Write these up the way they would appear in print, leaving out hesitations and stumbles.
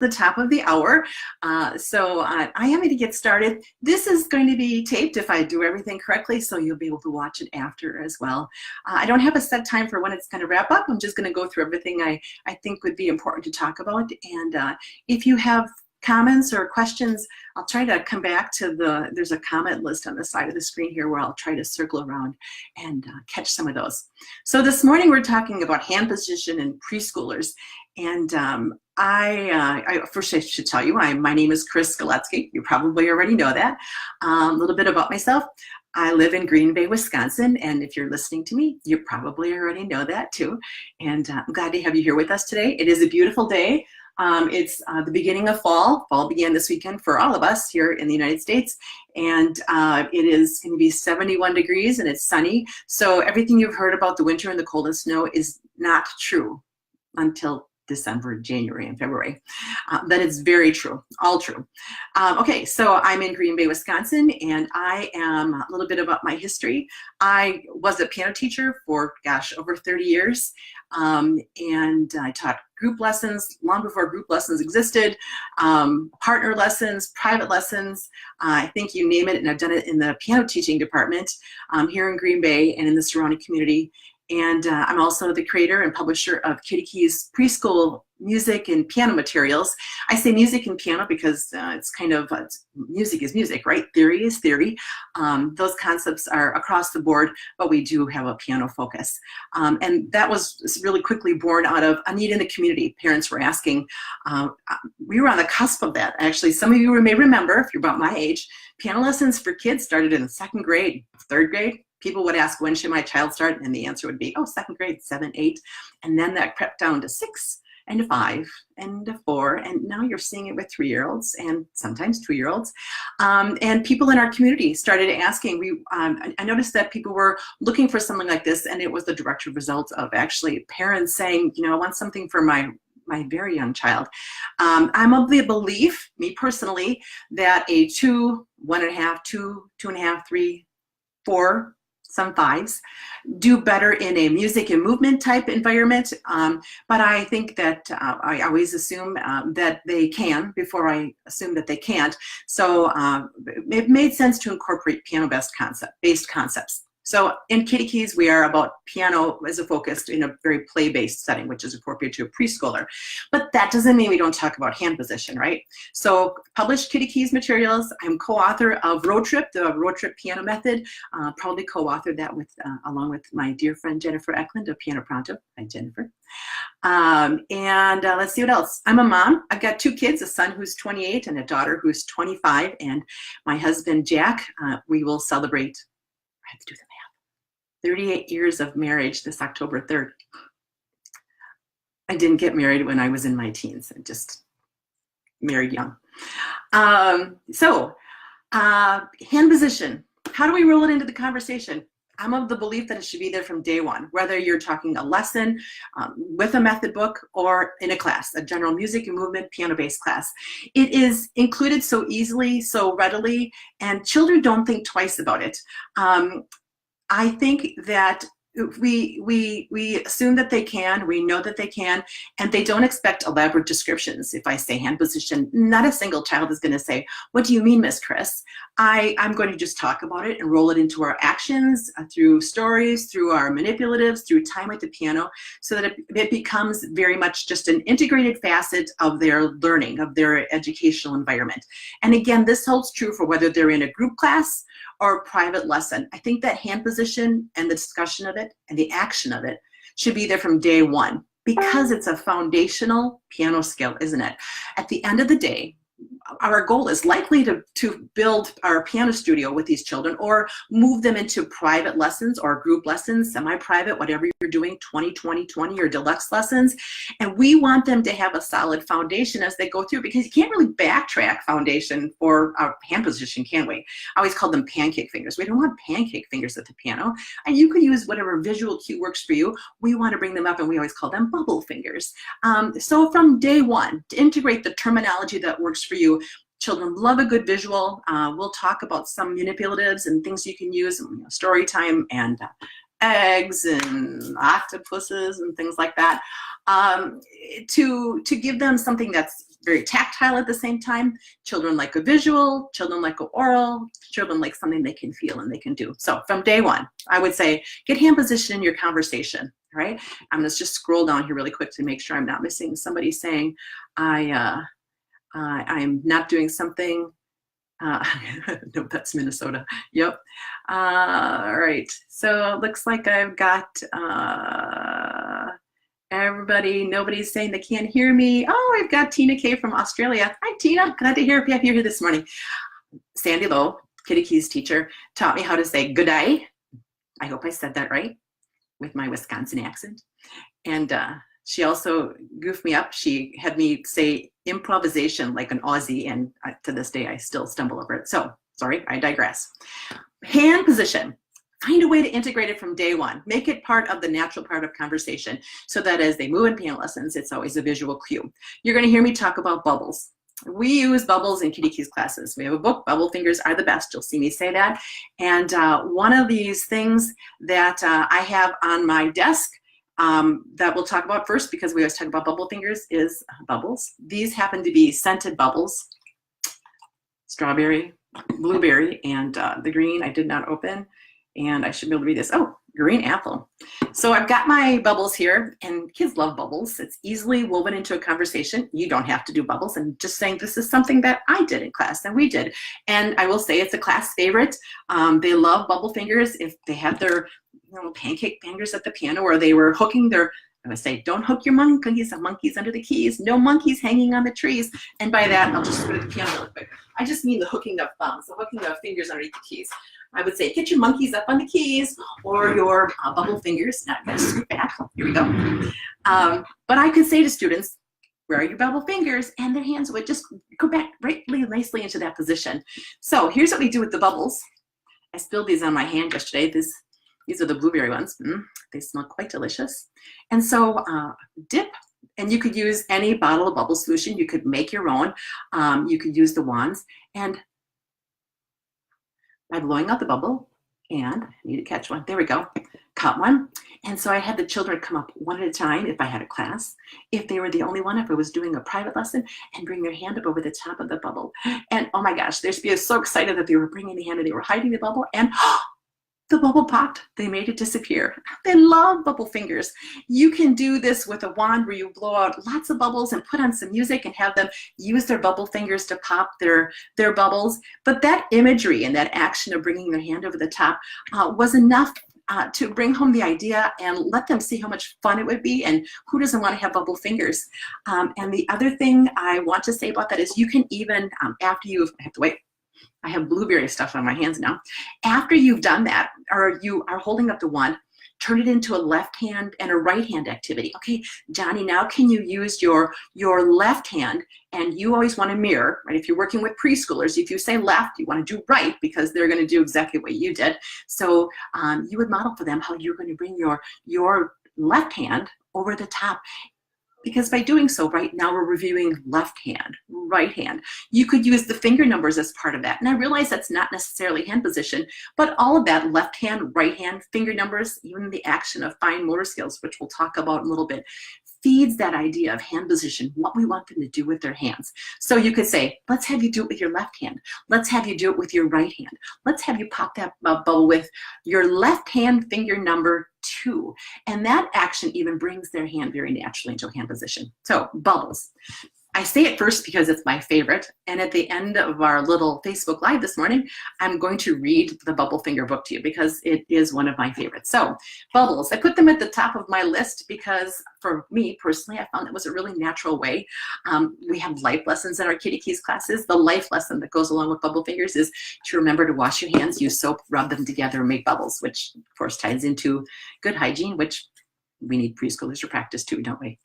the top of the hour. So I am going to get started. This is going to be taped if I do everything correctly, so you'll be able to watch it after as well. I don't have a set time for when it's going to wrap up. I'm just going to go through everything I think would be important to talk about. And if you have comments or questions, I'll try to come back to there's a comment list on the side of the screen here where I'll try to circle around and catch some of those. So this morning we're talking about hand position in preschoolers. And first I should tell you, my name is Kris Skaletski. You probably already know that. A little bit about myself. I live in Green Bay, Wisconsin, and if you're listening to me, you probably already know that too. And I'm glad to have you here with us today. It is a beautiful day. It's the beginning of fall. Fall began this weekend for all of us here in the United States, and it is going to be 71 degrees and it's sunny. So everything you've heard about the winter and the cold and snow is not true until December, January, and February. That is very true, all true. Okay, so I'm in Green Bay, Wisconsin, and I am a little bit about my history. I was a piano teacher for, gosh, over 30 years, and I taught group lessons long before group lessons existed, partner lessons, private lessons, I think you name it, and I've done it in the piano teaching department here in Green Bay and in the surrounding community. And I'm also the creator and publisher of KiddyKeys preschool music and piano materials. I say music and piano because it's kind of, music is music, right? Theory is theory. Those concepts are across the board, but we do have a piano focus. And that was really quickly born out of a need in the community. Parents were asking, we were on the cusp of that. Actually, some of you may remember, if you're about my age, piano lessons for kids started in the 2nd grade, 3rd grade. People would ask, when should my child start? And the answer would be, oh, 2nd grade, 7, 8. And then that crept down to 6 and to 5 and to 4. And now you're seeing it with 3-year-olds and sometimes 2-year-olds. And people in our community started asking. I noticed that people were looking for something like this, and it was the direct result of actually parents saying, you know, I want something for my very young child. I'm of the belief, me personally, that a 2, 1.5, 2, 2.5, 3, 4, some 5s, do better in a music and movement type environment. But I think that I always assume that they can before I assume that they can't. So it made sense to incorporate piano-based concepts. So in KiddyKeys, we are about piano as a focus in a very play-based setting, which is appropriate to a preschooler. But that doesn't mean we don't talk about hand position, right? So published KiddyKeys materials. I'm co-author of Road Trip, the Road Trip Piano Method. Probably co-authored that with, along with my dear friend Jennifer Eklund of Piano Pronto. Hi, Jennifer. Let's see what else. I'm a mom. I've got 2 kids, a son who's 28 and a daughter who's 25. And my husband, Jack, we will celebrate, I have to do the math, 38 years of marriage this October 3rd. I didn't get married when I was in my teens. I just married young. Hand position. How do we roll it into the conversation? I'm of the belief that it should be there from day one, whether you're talking a lesson with a method book or in a class, a general music and movement piano-based class. It is included so easily, so readily, and children don't think twice about it. I think that we assume that they can, we know that they can, and they don't expect elaborate descriptions. If I say hand position, not a single child is going to say, what do you mean, Miss Kris? I'm going to just talk about it and roll it into our actions, through stories, through our manipulatives, through time at the piano, so that it becomes very much just an integrated facet of their learning, of their educational environment. And again, this holds true for whether they're in a group class or a private lesson. I think that hand position and the discussion of it and the action of it should be there from day one, because it's a foundational piano skill, isn't it? At the end of the day, our goal is likely to build our piano studio with these children, or move them into private lessons or group lessons, semi-private, whatever you're doing, 20-20-20 or deluxe lessons. And we want them to have a solid foundation as they go through, because you can't really backtrack foundation for our hand position, can we? I always call them pancake fingers. We don't want pancake fingers at the piano. And you can use whatever visual cue works for you. We want to bring them up, and we always call them bubble fingers. So from day one, to integrate the terminology that works for you. Children love a good visual. We'll talk about some manipulatives and things you can use, story time and eggs and octopuses and things like that, to give them something that's very tactile at the same time. Children like a visual, children like an oral, children like something they can feel and they can do. So from day one, I would say get hand position in your conversation, right? I'm gonna just scroll down here really quick to make sure I'm not missing somebody saying, I'm not doing something. No, that's Minnesota. Yep. All right. So it looks like I've got everybody. Nobody's saying they can't hear me. Oh, I've got Tina K from Australia. Hi, Tina. Glad to have you here this morning. Sandy Lowe, KiddyKeys teacher, taught me how to say good day. I hope I said that right with my Wisconsin accent. And she also goofed me up. She had me say improvisation like an Aussie, and to this day I still stumble over it. So sorry, I digress. Hand position. Find a way to integrate it from day one. Make it part of the natural part of conversation so that as they move in piano lessons, it's always a visual cue. You're going to hear me talk about bubbles. We use bubbles in KiddyKeys classes. We have a book, Bubble Fingers Are the Best. You'll see me say that. And one of these things that I have on my desk that we'll talk about first, because we always talk about bubble fingers, is bubbles. These happen to be scented bubbles. Strawberry, blueberry, and the green I did not open. And I should be able to read this. Oh, green apple. So I've got my bubbles here, and kids love bubbles. It's easily woven into a conversation. You don't have to do bubbles. I'm just saying this is something that I did in class and we did. And I will say it's a class favorite. They love bubble fingers. If they had their pancake fingers at the piano, or they were hooking their, I would say, don't hook your monkeys under the keys. No monkeys hanging on the trees. And by that, I'll just go to the piano really quick. I just mean the hooking of thumbs, the hooking of fingers underneath the keys. I would say, get your monkeys up on the keys, or your bubble fingers. Now I'm going to scoot back. Here we go. But I could say to students, where are your bubble fingers? And their hands would just go back really nicely into that position. So here's what we do with the bubbles. I spilled these on my hand yesterday. These are the blueberry ones. They smell quite delicious. And so dip, and you could use any bottle of bubble solution. You could make your own. You could use the wands. And by blowing out the bubble, and I need to catch one. There we go. Cut one. And so I had the children come up one at a time if I had a class, if they were the only one, if I was doing a private lesson, and bring their hand up over the top of the bubble. And oh my gosh, they'd be so excited that they were bringing the hand and they were hiding the bubble, and the bubble popped. They made it disappear. They love bubble fingers. You can do this with a wand where you blow out lots of bubbles and put on some music and have them use their bubble fingers to pop their bubbles. But that imagery and that action of bringing their hand over the top was enough to bring home the idea and let them see how much fun it would be, and who doesn't want to have bubble fingers. And the other thing I want to say about that is you can even, after you've, I have to wait, I have blueberry stuff on my hands now. After you've done that, or you are holding up the wand, turn it into a left hand and a right hand activity. Okay, Johnny, now can you use your left hand, and you always want to mirror, right? If you're working with preschoolers, if you say left, you want to do right, because they're going to do exactly what you did. So you would model for them how you're going to bring your left hand over the top. Because by doing so, right now we're reviewing left hand, right hand. You could use the finger numbers as part of that. And I realize that's not necessarily hand position, but all of that left hand, right hand, finger numbers, even the action of fine motor skills, which we'll talk about in a little bit, feeds that idea of hand position, what we want them to do with their hands. So you could say, let's have you do it with your left hand. Let's have you do it with your right hand. Let's have you pop that bubble with your left hand finger number 2. And that action even brings their hand very naturally into hand position. So bubbles. I say it first because it's my favorite, and at the end of our little Facebook Live this morning, I'm going to read the Bubble Finger book to you because it is one of my favorites. So bubbles, I put them at the top of my list because for me personally, I found it was a really natural way. We have life lessons in our KiddyKeys classes. The life lesson that goes along with bubble fingers is to remember to wash your hands, use soap, rub them together, and make bubbles, which of course ties into good hygiene, which we need preschoolers to practice too, don't we?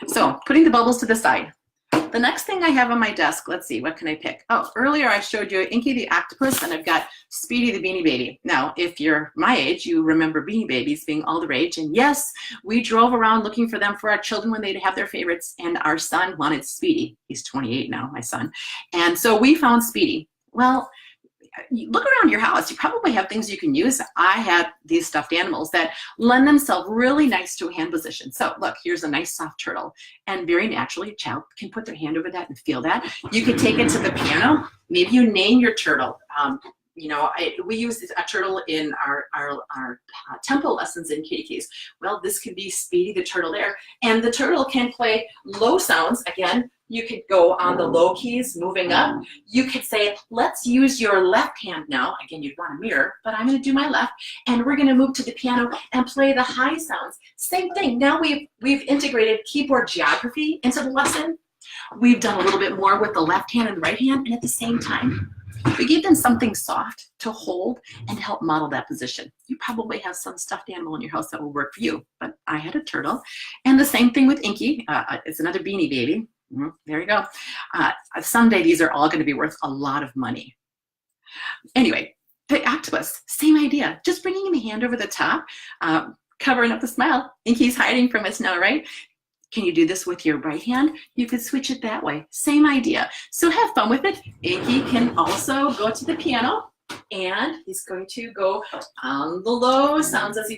So putting the bubbles to the side. The next thing I have on my desk, let's see, what can I pick? Oh, earlier I showed you Inky the octopus, and I've got Speedy the Beanie Baby. Now, if you're my age, you remember Beanie Babies being all the rage. And yes, we drove around looking for them for our children when they'd have their favorites. And our son wanted Speedy. He's 28 now, my son. And so we found Speedy. Well, look around your house. You probably have things you can use. I had these stuffed animals that lend themselves really nice to a hand position. So look, here's a nice soft turtle. And very naturally, a child can put their hand over that and feel that. You can take it to the piano. Maybe you name your turtle. You know, we use a turtle in our tempo lessons in KiddyKeys. Well, this could be Speedy the turtle there. And the turtle can play low sounds. Again, you could go on the low keys, moving up. You could say, let's use your left hand now. Again, you'd want a mirror, but I'm going to do my left. And we're going to move to the piano and play the high sounds. Same thing. Now we've integrated keyboard geography into the lesson. We've done a little bit more with the left hand and the right hand. And at the same time, we give them something soft to hold and help model that position. You probably have some stuffed animal in your house that will work for you, but I had a turtle. And the same thing with Inky. It's another beanie baby. There you go. Someday these are all going to be worth a lot of money. Anyway, the octopus, same idea. Just bringing him a hand over the top, covering up the smile. Inky's hiding from us now, right? Can you do this with your right hand? You could switch it that way. Same idea. So have fun with it. Inky can also go to the piano, and he's going to go on the low sounds as he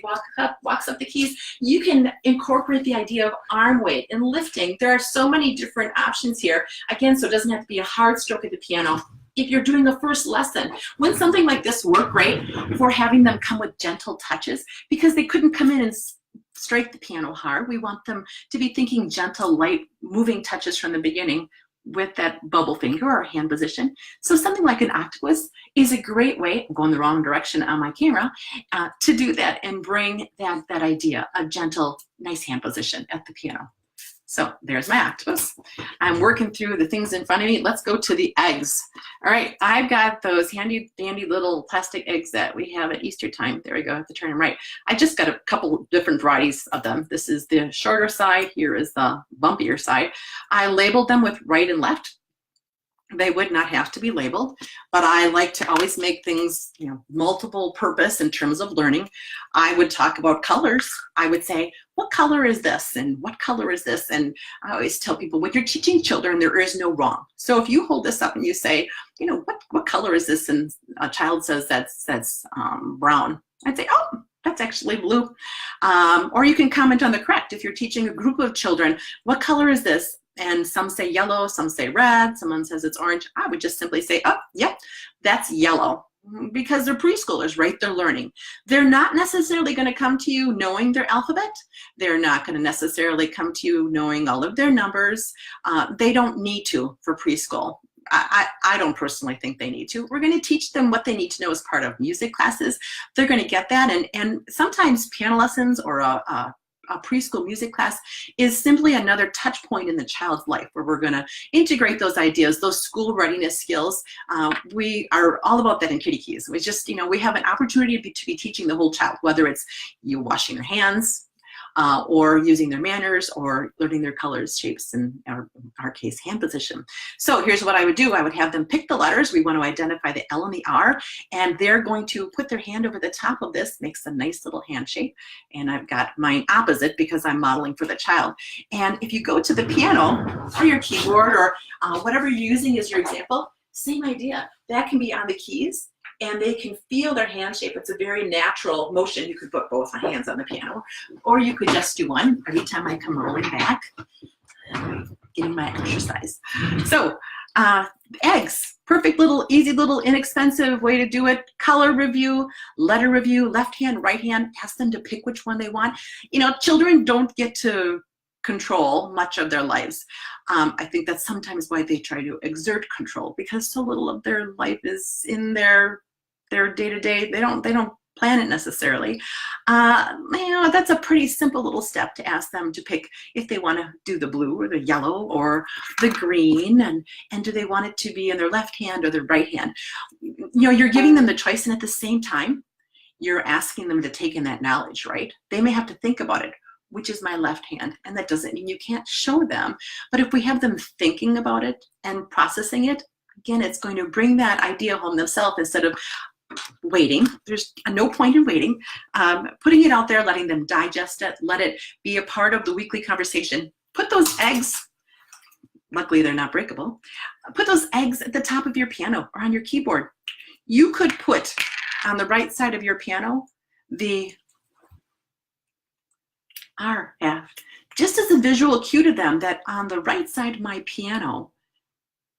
walks up the keys. You can incorporate the idea of arm weight and lifting. There are so many different options here. Again, so it doesn't have to be a hard stroke at the piano. If you're doing a first lesson, wouldn't something like this work great for having them come with gentle touches? Because they couldn't come in and strike the piano hard. We want them to be thinking gentle, light, moving touches from the beginning with that bubble finger or hand position. So something like an octopus is a great way, I'm going the wrong direction on my camera, to do that and bring that idea, a gentle, nice hand position at the piano. So there's my octopus. I'm working through the things in front of me. Let's go to the eggs. All right, I've got those handy dandy little plastic eggs that we have at Easter time. There we go, I have to turn them right. I just got a couple different varieties of them. This is the shorter side, here is the bumpier side. I labeled them with right and left. They would not have to be labeled, but I like to always make things, you know, multiple purpose in terms of learning. I would talk about colors. I would say, what color is this? And what color is this? And I always tell people, when you're teaching children, there is no wrong. So if you hold this up and you say, you know, what color is this? And a child says that's brown. I'd say, oh, that's actually blue. Or you can comment on the correct. If you're teaching a group of children, what color is this? And some say yellow, some say red, someone says it's orange. I would just simply say, oh, yep, that's yellow. Because they're preschoolers, right? They're learning. They're not necessarily going to come to you knowing their alphabet. They're not going to necessarily come to you knowing all of their numbers. They don't need to for preschool. I don't personally think they need to. We're going to teach them what they need to know as part of music classes. They're going to get that. And sometimes piano lessons or a preschool music class is simply another touch point in the child's life where we're going to integrate those ideas, those school readiness skills. We are all about that in KiddyKeys. We just, you know, we have an opportunity to be teaching the whole child, whether it's you washing your hands, or using their manners, or learning their colors, shapes, and in our case, hand position. So here's what I would do. I would have them pick the letters. We want to identify the L and the R, and they're going to put their hand over the top of this, makes a nice little hand shape. And I've got mine opposite because I'm modeling for the child. And if you go to the piano or your keyboard or whatever you're using as your example, same idea. That can be on the keys, and they can feel their hand shape. It's a very natural motion. You could put both hands on the piano, or you could just do one every time I come rolling back, getting my exercise. So eggs, perfect little, easy little, inexpensive way to do it. Color review, letter review, left hand, right hand, ask them to pick which one they want. You know, children don't get to control much of their lives. I think that's sometimes why they try to exert control, because so little of their life is in their day-to-day. They don't plan it necessarily. You know, that's a pretty simple little step to ask them to pick if they want to do the blue or the yellow or the green, and do they want it to be in their left hand or their right hand. You know, you're giving them the choice, and at the same time, you're asking them to take in that knowledge, right? They may have to think about it. Which is my left hand, and that doesn't mean you can't show them. But if we have them thinking about it and processing it, again, it's going to bring that idea home themselves instead of waiting. There's no point in waiting. Putting it out there, letting them digest it, let it be a part of the weekly conversation. Put those eggs, luckily they're not breakable, put those eggs at the top of your piano or on your keyboard. You could put on the right side of your piano the R, F, just as a visual cue to them that on the right side of my piano,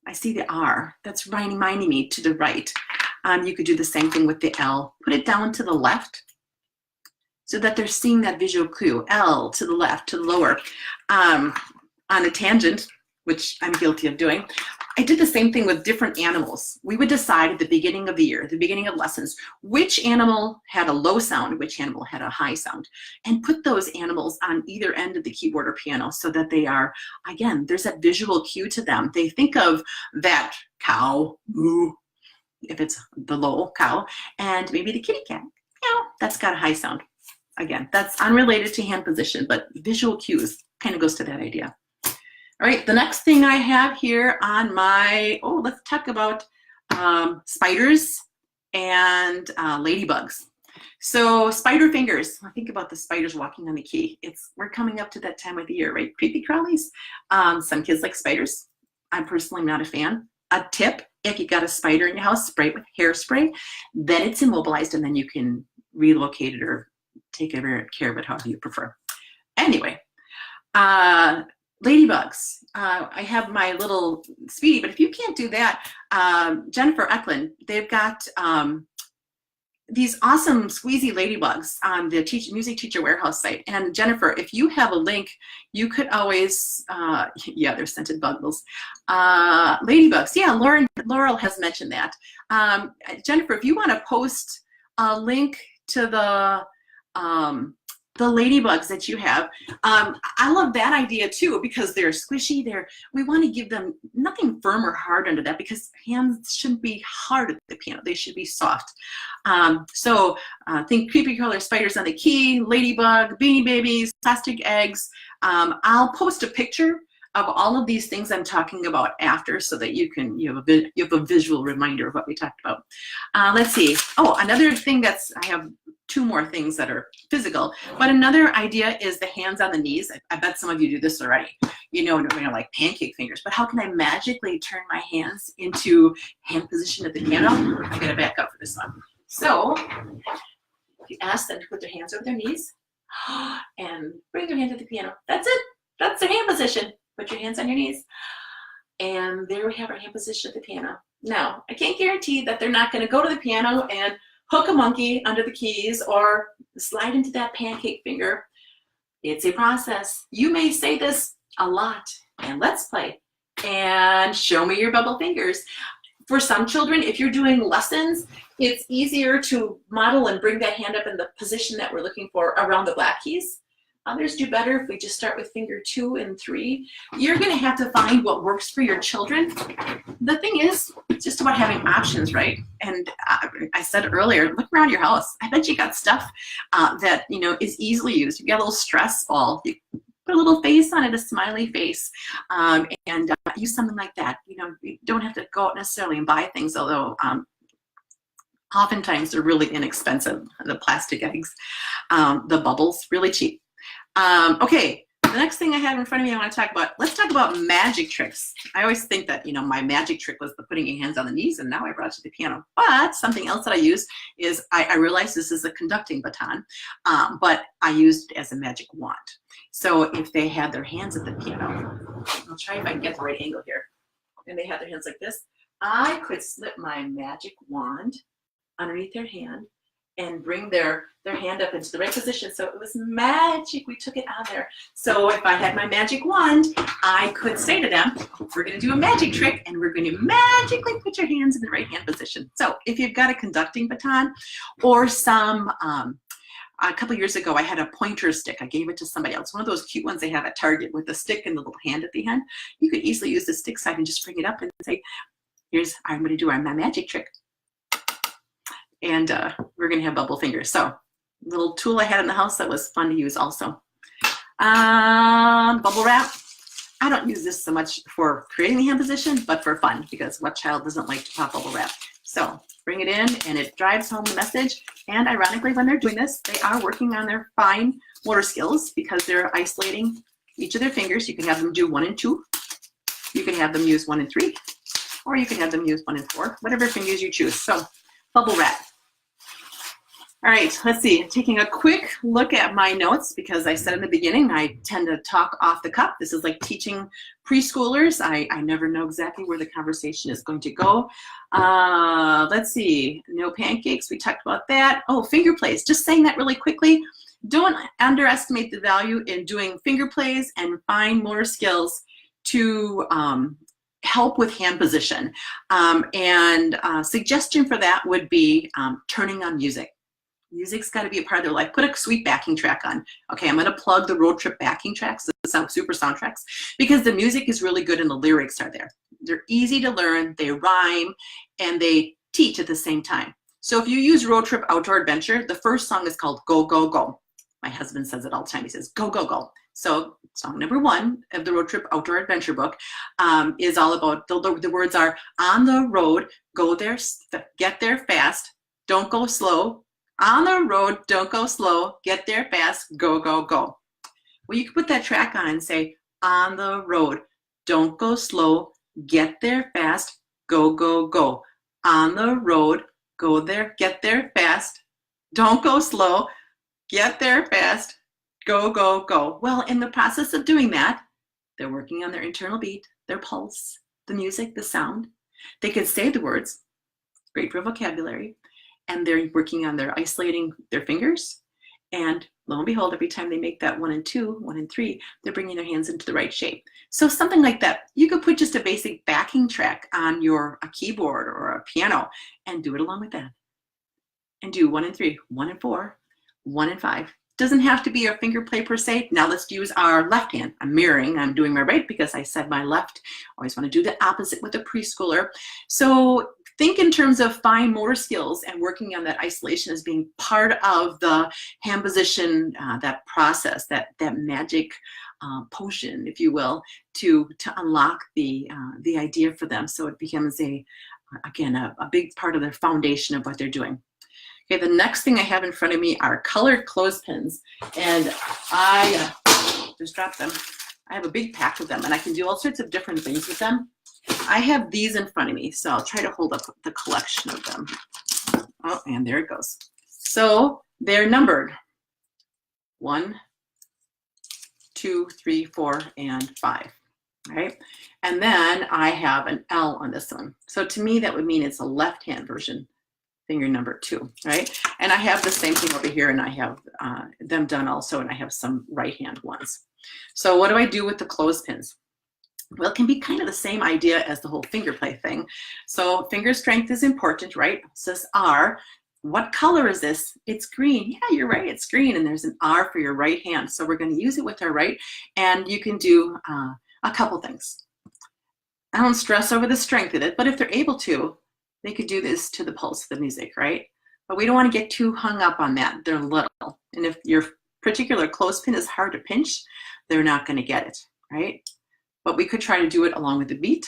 I see the R. That's reminding me to the right. You could do the same thing with the L. Put it down to the left so that they're seeing that visual cue. L to the left, to the lower. On a tangent, which I'm guilty of doing, I did the same thing with different animals. We would decide at the beginning of the year, the beginning of lessons, which animal had a low sound, which animal had a high sound, and put those animals on either end of the keyboard or piano so that they are, again, there's that visual cue to them. They think of that cow, moo, if it's the low cow, and maybe the kitty cat, meow, that's got a high sound. Again, that's unrelated to hand position, but visual cues kind of goes to that idea. All right, the next thing I have here on my, let's talk about spiders and ladybugs. So spider fingers, think about the spiders walking on the key. We're coming up to that time of the year, right? Creepy crawlies. Some kids like spiders. I'm personally not a fan. A tip, if you got a spider in your house, spray it with hairspray, then it's immobilized and then you can relocate it or take care of it however you prefer. Anyway, ladybugs. I have my little Speedy, but if you can't do that, Jennifer Eklund, they've got these awesome squeezy ladybugs on the Music Teacher Warehouse site. And Jennifer, if you have a link, you could always, yeah, they're scented bundles. Ladybugs, yeah, Laurel has mentioned that. Jennifer, if you want to post a link to the ladybugs that you have. I love that idea too because they're squishy. We want to give them nothing firm or hard under that because hands shouldn't be hard at the piano. They should be soft. So think creepy crawler spiders on the key, ladybug, beanie babies, plastic eggs. I'll post a picture of all of these things I'm talking about after so that you have a visual reminder of what we talked about. Let's see. Oh, another thing I have two more things that are physical, but another idea is the hands on the knees. I bet some of you do this already. You know, like pancake fingers, but how can I magically turn my hands into hand position at the piano? I gotta back up for this one. So if you ask them to put their hands over their knees and bring their hand to the piano, that's it. That's their hand position. Put your hands on your knees. And there we have our hand position at the piano. Now, I can't guarantee that they're not gonna go to the piano and hook a monkey under the keys or slide into that pancake finger. It's a process. You may say this a lot, and let's play, and show me your bubble fingers. For some children, if you're doing lessons, it's easier to model and bring that hand up in the position that we're looking for around the black keys. Others do better if we just start with finger 2 and 3. You're going to have to find what works for your children. The thing is, it's just about having options, right? And I said earlier, look around your house. I bet you got stuff that is easily used. You got a little stress ball. You put a little face on it, a smiley face, and use something like that. You don't have to go out necessarily and buy things, although oftentimes they're really inexpensive. The plastic eggs, the bubbles, really cheap. Okay, the next thing I have in front of me I want to talk about, let's talk about magic tricks. I always think that, my magic trick was the putting your hands on the knees, and now I brought it to the piano. But something else that I use is, I realize this is a conducting baton, but I used it as a magic wand. So if they had their hands at the piano, I'll try if I can get the right angle here, and they had their hands like this, I could slip my magic wand underneath their hand and bring their hand up into the right position. So it was magic. We took it on there. So if I had my magic wand, I could say to them, we're going to do a magic trick, and we're going to magically put your hands in the right hand position. So if you've got a conducting baton or some, a couple years ago, I had a pointer stick. I gave it to somebody else. One of those cute ones they have at Target with the stick and the little hand at the end. You could easily use the stick side and just bring it up and say, I'm going to do my magic trick. And we're going to have bubble fingers. So little tool I had in the house that was fun to use also. Bubble wrap. I don't use this so much for creating the hand position, but for fun, because what child doesn't like to pop bubble wrap? So bring it in, and it drives home the message. And ironically, when they're doing this, they are working on their fine motor skills because they're isolating each of their fingers. You can have them do 1 and 2. You can have them use 1 and 3, or you can have them use 1 and 4, whatever fingers you choose. So bubble wrap. All right, let's see. Taking a quick look at my notes because I said in the beginning I tend to talk off the cuff. This is like teaching preschoolers. I never know exactly where the conversation is going to go. Let's see. No pancakes. We talked about that. Oh, finger plays. Just saying that really quickly. Don't underestimate the value in doing finger plays and fine motor skills to help with hand position. Suggestion for that would be turning on music. Music's got to be a part of their life. Put a sweet backing track on. Okay, I'm going to plug the road trip backing tracks, the super soundtracks, because the music is really good and the lyrics are there. They're easy to learn, they rhyme, and they teach at the same time. So if you use Road Trip Outdoor Adventure, the first song is called Go, Go, Go. My husband says it all the time. He says, go, go, go. So song number 1 of the Road Trip Outdoor Adventure book is all about, the words are, on the road, go there, get there fast, don't go slow. On the road, don't go slow, get there fast, go, go, go. Well, you can put that track on and say, on the road, don't go slow, get there fast, go, go, go. On the road, go there, get there fast, don't go slow, get there fast, go, go, go. Well, in the process of doing that, they're working on their internal beat, their pulse, the music, the sound. They can say the words, great for vocabulary. And they're working on their isolating their fingers. And lo and behold, every time they make that 1 and 2, 1 and 3, they're bringing their hands into the right shape. So something like that. You could put just a basic backing track on a keyboard or a piano and do it along with that. And do 1 and 3, 1 and 4, 1 and 5. Doesn't have to be a finger play per se. Now let's use our left hand. I'm mirroring, I'm doing my right because I said my left. Always want to do the opposite with a preschooler. So think in terms of fine motor skills and working on that isolation as being part of the hand position, that process, that magic potion, if you will, to unlock the idea for them. So it becomes again, a big part of their foundation of what they're doing. Okay, the next thing I have in front of me are colored clothespins, and I just dropped them. I have a big pack of them, and I can do all sorts of different things with them. I have these in front of me, so I'll try to hold up the collection of them. Oh, and there it goes. So they're numbered 1, 2, 3, 4, and 5. All right, and then I have an L on this one. So to me, that would mean it's a left-hand version, finger number 2, right? And I have the same thing over here, and I have them done also, and I have some right-hand ones. So what do I do with the clothespins? Well, it can be kind of the same idea as the whole finger play thing. So finger strength is important, right? It says R. What color is this? It's green. Yeah, you're right, it's green, and there's an R for your right hand. So we're going to use it with our right, and you can do a couple things. I don't stress over the strength of it, but if they're able to, they could do this to the pulse of the music, right? But we don't want to get too hung up on that. They're little. And if your particular clothespin is hard to pinch, they're not going to get it, right? But we could try to do it along with the beat,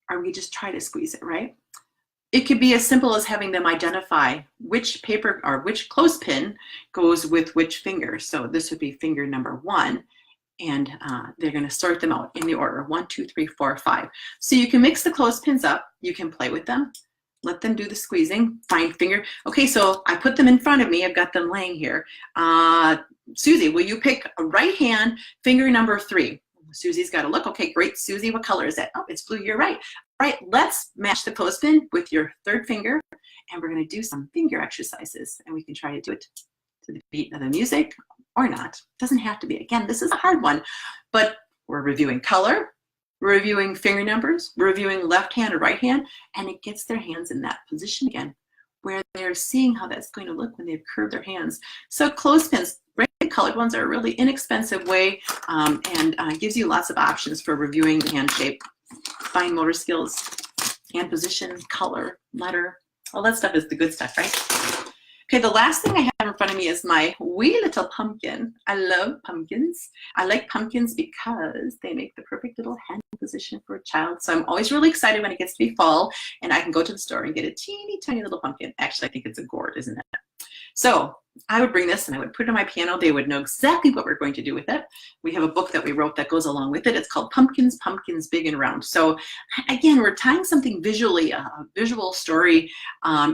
or we just try to squeeze it, right? It could be as simple as having them identify which paper or which clothespin goes with which finger. So this would be finger number 1, and they're going to sort them out in the order 1, 2, 3, 4, 5. So you can mix the clothespins up. You can play with them. Let them do the squeezing. Find finger. Okay, so I put them in front of me. I've got them laying here. Susie, will you pick a right hand, finger number 3? Susie's got to look. Okay, great. Susie, what color is that? Oh, it's blue. You're right. All right, let's match the clothespin with your 3rd finger, and we're going to do some finger exercises, and we can try to do it to the beat of the music or not. Doesn't have to be. Again, this is a hard one, but we're reviewing color, we're reviewing finger numbers, we're reviewing left hand or right hand, and it gets their hands in that position again, where they're seeing how that's going to look when they've curved their hands. So clothespins, bright colored ones, are a really inexpensive way and gives you lots of options for reviewing hand shape, fine motor skills, hand position, color, letter. All that stuff is the good stuff, right? Okay, the last thing I have in front of me is my wee little pumpkin. I love pumpkins. I like pumpkins because they make the perfect little hand position for a child. So I'm always really excited when it gets to be fall and I can go to the store and get a teeny tiny little pumpkin. Actually, I think it's a gourd, isn't it? So I would bring this and I would put it on my piano. They would know exactly what we're going to do with it. We have a book that we wrote that goes along with it. It's called Pumpkins, Pumpkins, Big and Round. So again, we're tying something visually, a visual story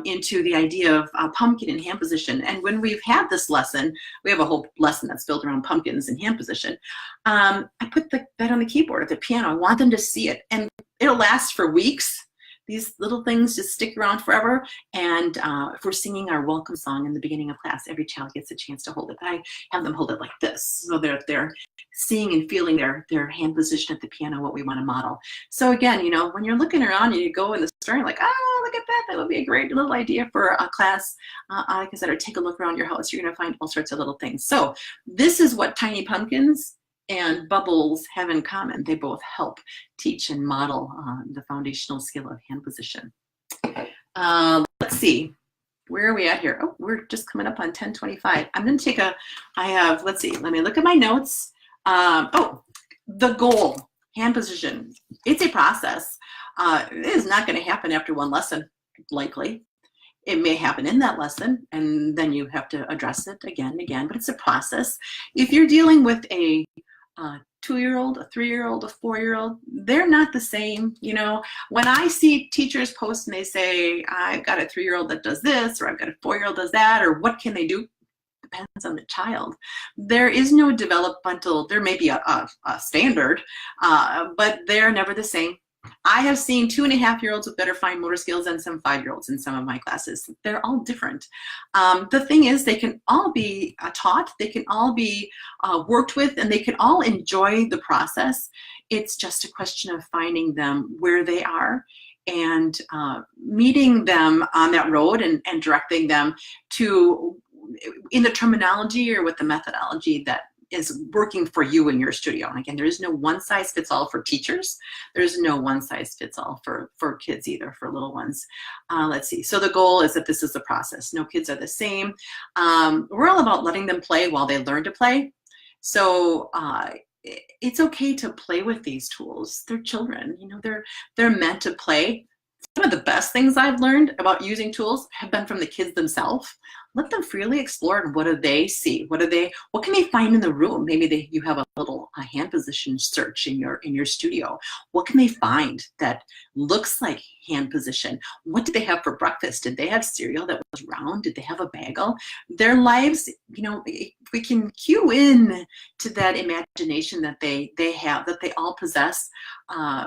into the idea of pumpkin and hand position. And when we've had this lesson, we have a whole lesson that's built around pumpkins and hand position. I put that on the keyboard at the piano. I want them to see it. And it'll last for weeks. These little things just stick around forever. And if we're singing our welcome song in the beginning of class, every child gets a chance to hold it. I have them hold it like this. So they're seeing and feeling their hand position at the piano, what we want to model. So again, you know, when you're looking around, you go in the store, you're like, oh, look at that. That would be a great little idea for a class. Like I said, or take a look around your house. You're going to find all sorts of little things. So this is what Tiny Pumpkins and Bubbles have in common. They both help teach and model the foundational skill of hand position. Let's see, where are we at here? Oh, we're just coming up on 10:25. I'm going to take let's see, let me look at my notes. Oh, the goal, hand position. It's a process. It is not going to happen after one lesson, likely. It may happen in that lesson, and then you have to address it again and again, but it's a process. If you're dealing with a 2-year-old, a 3-year-old, a 4-year-old, they're not the same. You know, when I see teachers post and they say, I've got a 3-year-old that does this, or I've got a 4-year-old does that, or what can they do? Depends on the child. There is no developmental, there may be a standard, but they're never the same. I have seen 2-and-a-half-year-olds with better fine motor skills than some 5-year-olds in some of my classes. They're all different. The thing is, they can all be taught, they can all be worked with, and they can all enjoy the process. It's just a question of finding them where they are and meeting them on that road and directing them to, in the terminology or with the methodology that is working for you in your studio. And again, there is no one size fits all for teachers. There's no one size fits all for kids either, for little ones. Let's see. So the goal is that this is a process. No kids are the same. We're all about letting them play while they learn to play. So it's okay to play with these tools. They're children, you know, they're meant to play. Some of the best things I've learned about using tools have been from the kids themselves. Let them freely explore, and what do they see? What can they find in the room? Maybe you have a little hand position search in your studio. What can they find that looks like hand position? What did they have for breakfast? Did they have cereal that was round? Did they have a bagel? Their lives, you know, we can cue in to that imagination that they have, that they all possess.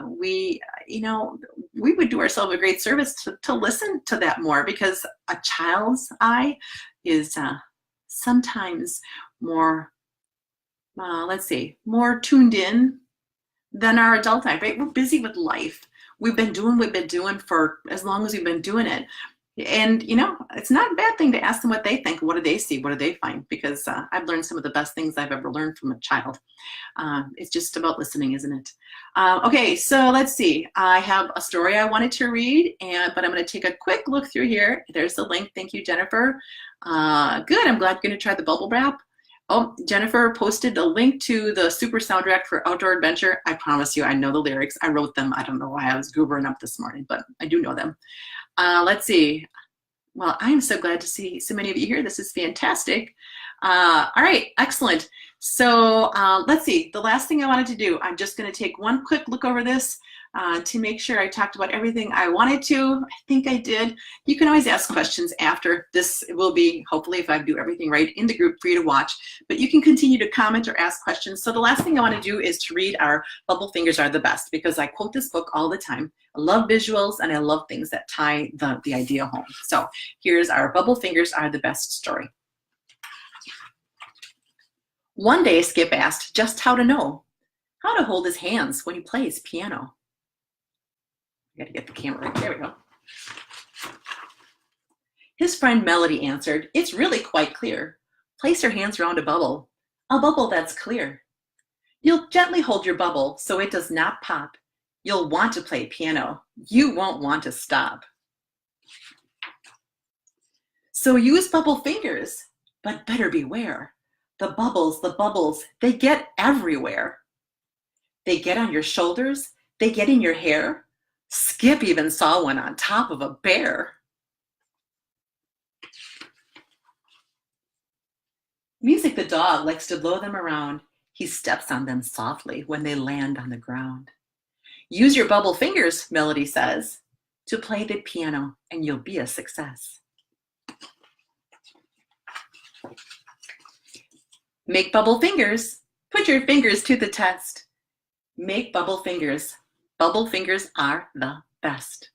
We would do ourselves a great service to listen to that more, because a child's eye is sometimes more, more tuned in than our adult eye, right? We're busy with life. We've been doing what we've been doing for as long as we've been doing it. And, you know, it's not a bad thing to ask them what they think. What do they see? What do they find? Because I've learned some of the best things I've ever learned from a child. It's just about listening, isn't it? Okay, so let's see. I have a story I wanted to read, but I'm going to take a quick look through here. There's the link. Thank you, Jennifer. Good. I'm glad you're going to try the bubble wrap. Oh, Jennifer posted a link to the super soundtrack for Outdoor Adventure. I promise you, I know the lyrics. I wrote them. I don't know why I was goobering up this morning, but I do know them. Let's see. Well, I am so glad to see so many of you here. This is fantastic. All right, excellent. So let's see. The last thing I wanted to do, I'm just going to take one quick look over this to make sure I talked about everything I wanted to. I think I did. You can always ask questions after. This will be, hopefully, if I do everything right, in the group for you to watch. But you can continue to comment or ask questions. So the last thing I want to do is to read our Bubble Fingers Are the Best, because I quote this book all the time. I love visuals, and I love things that tie the idea home. So here's our Bubble Fingers Are the Best story. One day, Skip asked just how to hold his hands when he plays piano. I gotta get the camera right, there we go. His friend Melody answered, it's really quite clear. Place your hands around a bubble that's clear. You'll gently hold your bubble so it does not pop. You'll want to play piano. You won't want to stop. So use bubble fingers, but better beware. The bubbles, they get everywhere. They get on your shoulders, they get in your hair. Skip even saw one on top of a bear. Music the dog likes to blow them around. He steps on them softly when they land on the ground. Use your bubble fingers, Melody says, to play the piano, and you'll be a success. Make bubble fingers. Put your fingers to the test. Make bubble fingers. Bubble fingers are the best.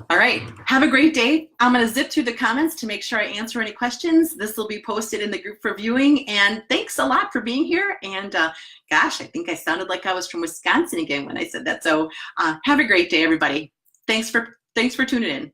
All right, have a great day. I'm going to zip through the comments to make sure I answer any questions. This will be posted in the group for viewing. And thanks a lot for being here. And gosh, I think I sounded like I was from Wisconsin again when I said that. So have a great day, everybody. Thanks for tuning in.